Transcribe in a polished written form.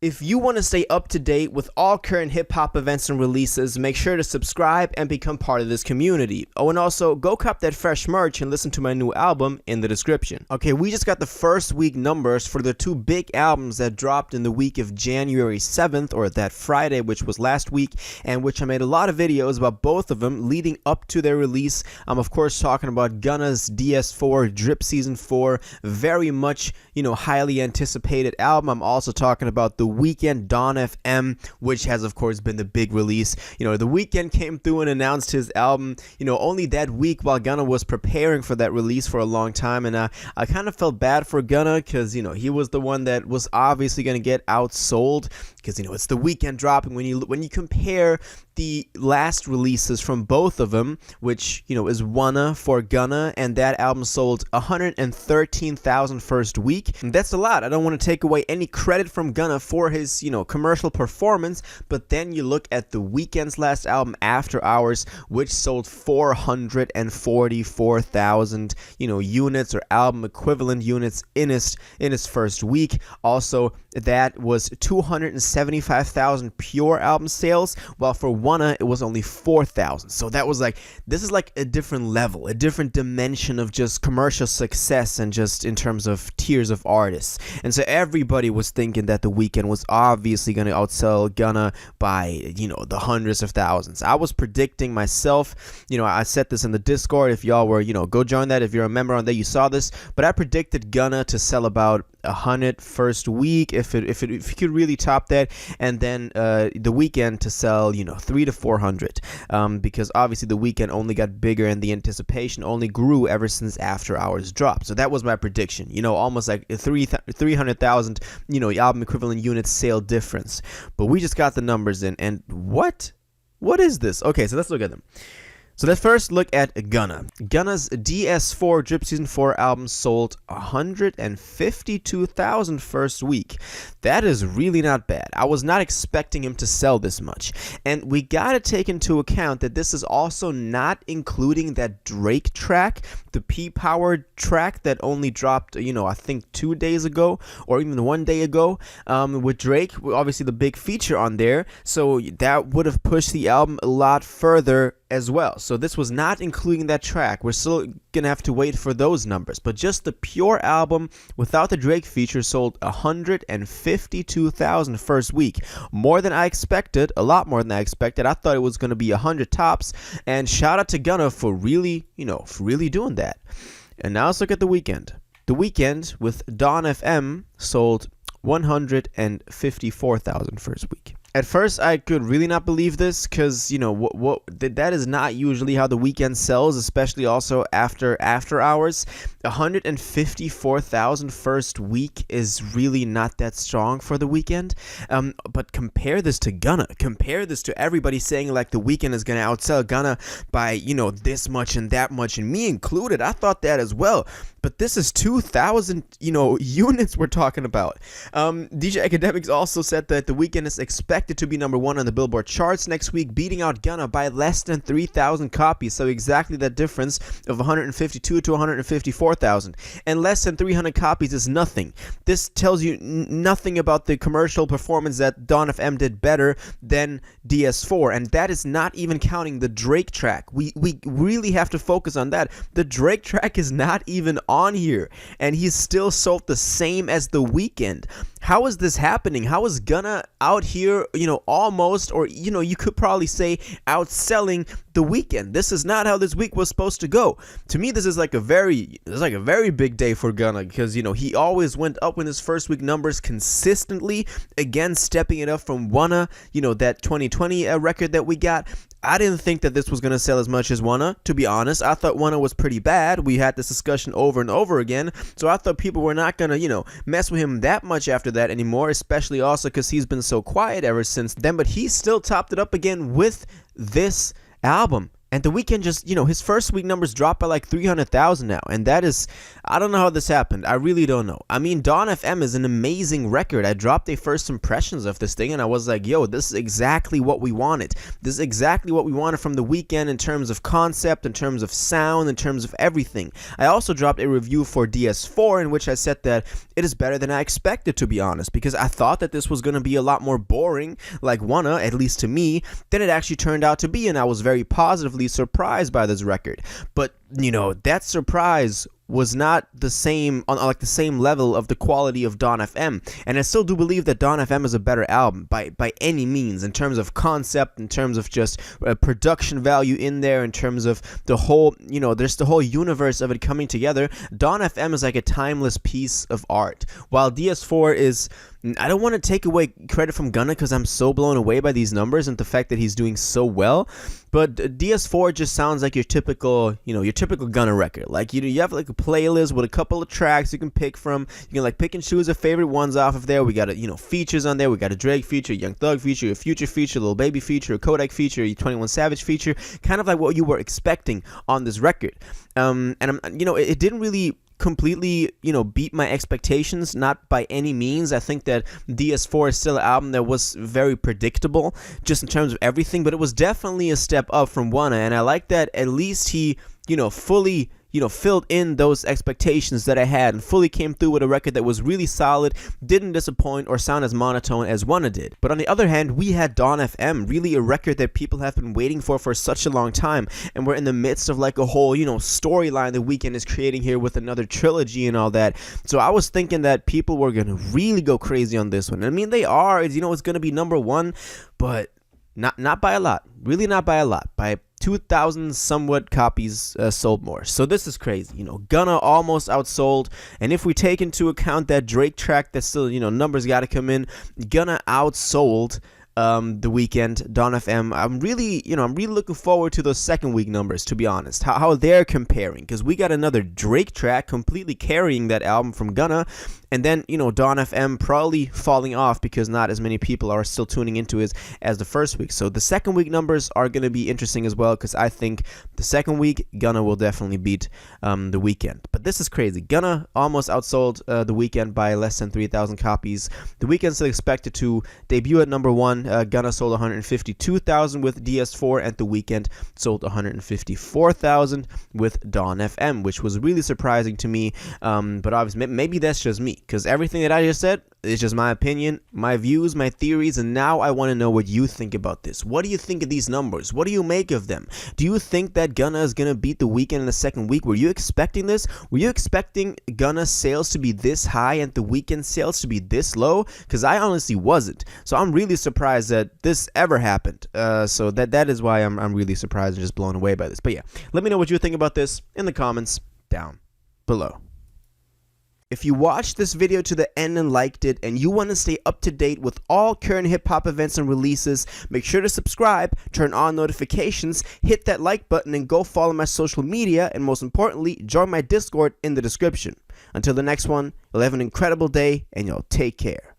If you want to stay up to date with all current hip-hop events and releases, make sure to subscribe and become part of this community. Oh, and also, go cop that fresh merch and listen to my new album in the description. Okay, we just got the first week numbers for the two big albums that dropped in the week of January 7th, or that Friday, which was last week, and which I made a lot of videos about both of them leading up to their release. I'm, of course, talking about Gunna's DS4 Drip Season 4, very much, highly anticipated album. I'm also talking about the Weeknd Dawn FM, which has of course been the big release. The Weeknd came through and announced his album, only that week while Gunna was preparing for that release for a long time, and I kind of felt bad for Gunna because he was the one that was obviously going to get outsold because it's the Weeknd dropping. When you compare the last releases from both of them, which is Wanna for Gunna, and that album sold 113,000 first week. And that's a lot. I don't want to take away any credit from Gunna for his commercial performance, but then you look at the Weeknd's last album, After Hours, which sold 444,000 units or album equivalent units in its first week. Also, that was 275,000 pure album sales, while for Wanna it was only 4,000. So that was this is a different level, a different dimension of just commercial success and just in terms of tiers of artists. And so everybody was thinking that the Weeknd was obviously going to outsell Gunna by the hundreds of thousands. I was predicting myself, I said this in the Discord. If y'all were go join that if you're a member on there, you saw this, but I predicted Gunna to sell about 100 first week if you could really top that, and then the Weeknd to sell 300 to 400 because obviously the Weeknd only got bigger and the anticipation only grew ever since After Hours dropped. So that was my prediction, almost like 300,000 album equivalent units sale difference. But we just got the numbers in, and what is this? Okay, so let's look at them. So let's first look at Gunna. Gunna's DS4 Drip Season 4 album sold 152,000 first week. That is really not bad. I was not expecting him to sell this much. And we gotta take into account that this is also not including that Drake track, the P-Power track that only dropped, I think 2 days ago or even 1 day ago with Drake, obviously the big feature on there. So that would have pushed the album a lot further as well. So this was not including that track. We're still gonna have to wait for those numbers, but just the pure album without the Drake feature sold 152,000 first week. More than I expected, a lot more than I expected. I thought it was gonna be 100 tops, and shout out to Gunna for really, for really doing that. And now let's look at the Weeknd. The Weeknd with Dawn FM sold 154,000 first week. At first, I could really not believe this because, that is not usually how the Weeknd sells, especially also after Hours. 154,000 first week is really not that strong for the Weeknd. But compare this to Gunna. Compare this to everybody saying the Weeknd is going to outsell Gunna by, this much and that much, and me included. I thought that as well. But this is 2,000, units we're talking about. DJ Academics also said that the Weeknd is expected to be #1 on the Billboard charts next week, beating out Gunna by less than 3,000 copies. So exactly that difference of 152 to 154,000. And less than 300 copies is nothing. This tells you nothing about the commercial performance that Dawn FM did better than DS4. And that is not even counting the Drake track. We really have to focus on that. The Drake track is not even on here, and he's still sold the same as the Weeknd. How is this happening? How is Gunna out here, almost, or, you could probably say outselling the Weeknd? This is not how this week was supposed to go. To me, this is a very big day for Gunna because, he always went up in his first week numbers consistently, again, stepping it up from Wanna, that 2020 record that we got. I didn't think that this was going to sell as much as Wanna, to be honest. I thought Wanna was pretty bad. We had this discussion over and over again. So I thought people were not going to, mess with him that much after that anymore, especially also because he's been so quiet ever since then. But he still topped it up again with this album. And The Weeknd just, his first week numbers dropped by like 300,000 now. And that is, I don't know how this happened. I really don't know. I mean, Dawn FM is an amazing record. I dropped a first impressions of this thing and I was like, yo, this is exactly what we wanted. This is exactly what we wanted from The Weeknd in terms of concept, in terms of sound, in terms of everything. I also dropped a review for DS4 in which I said that it is better than I expected, to be honest, because I thought that this was going to be a lot more boring, like Gunna, at least to me, than it actually turned out to be, and I was very positively surprised by this record. But that surprise was not the same on like the same level of the quality of Dawn FM, and I still do believe that Dawn FM is a better album by any means, in terms of concept, in terms of just production value in there, in terms of the whole, there's the whole universe of it coming together. Dawn FM is like a timeless piece of art, while DS4 is, I don't want to take away credit from Gunna because I'm so blown away by these numbers and the fact that he's doing so well, but DS4 just sounds like your typical Gunna record. Like you have like a playlist with a couple of tracks you can pick from. You can like pick and choose your favorite ones off of there. We got features on there. We got a Drake feature, a Young Thug feature, a Future feature, a Lil Baby feature, a Kodak feature, a 21 Savage feature, kind of like what you were expecting on this record. And it didn't really completely beat my expectations, not by any means. I think that DS4 is still an album that was very predictable just in terms of everything, but it was definitely a step up from Gunna, and I like that at least he fully filled in those expectations that I had and fully came through with a record that was really solid, didn't disappoint or sound as monotone as Gunna did. But on the other hand, we had Dawn FM, really a record that people have been waiting for such a long time, and we're in the midst of like a whole storyline The Weeknd is creating here with another trilogy and all that. So I was thinking that people were gonna really go crazy on this one. I mean, they are. It's gonna be number one, but not by a lot. Really not by a lot. By 2,000 somewhat copies sold more. So this is crazy. Gunna almost outsold, and if we take into account that Drake track, that still numbers got to come in. Gunna outsold The Weeknd, Dawn FM. I'm really looking forward to those second week numbers, to be honest, how they're comparing, because we got another Drake track completely carrying that album from Gunna, and then Dawn FM probably falling off because not as many people are still tuning into it as the first week. So the second week numbers are going to be interesting as well, because I think the second week Gunna will definitely beat The Weeknd. But this is crazy. Gunna almost outsold The Weeknd by less than 3,000 copies. The Weeknd still expected to debut at number one. Gunna sold 152,000 with DS4, and The Weeknd sold 154,000 with Dawn FM, which was really surprising to me. But obviously, maybe that's just me, because everything that I just said is just my opinion, my views, my theories, and now I want to know what you think about this. What do you think of these numbers? What do you make of them? Do you think that Gunna is going to beat The Weeknd in the second week? Were you expecting this? Were you expecting Gunna's sales to be this high and The Weeknd's sales to be this low? Because I honestly wasn't. So I'm really surprised that this ever happened. So that is why I'm really surprised and just blown away by this. But yeah, let me know what you think about this in the comments down below. If you watched this video to the end and liked it, and you want to stay up to date with all current hip-hop events and releases, make sure to subscribe, turn on notifications, hit that like button, and go follow my social media, and most importantly, join my Discord in the description. Until the next one, you'll have an incredible day, and y'all take care.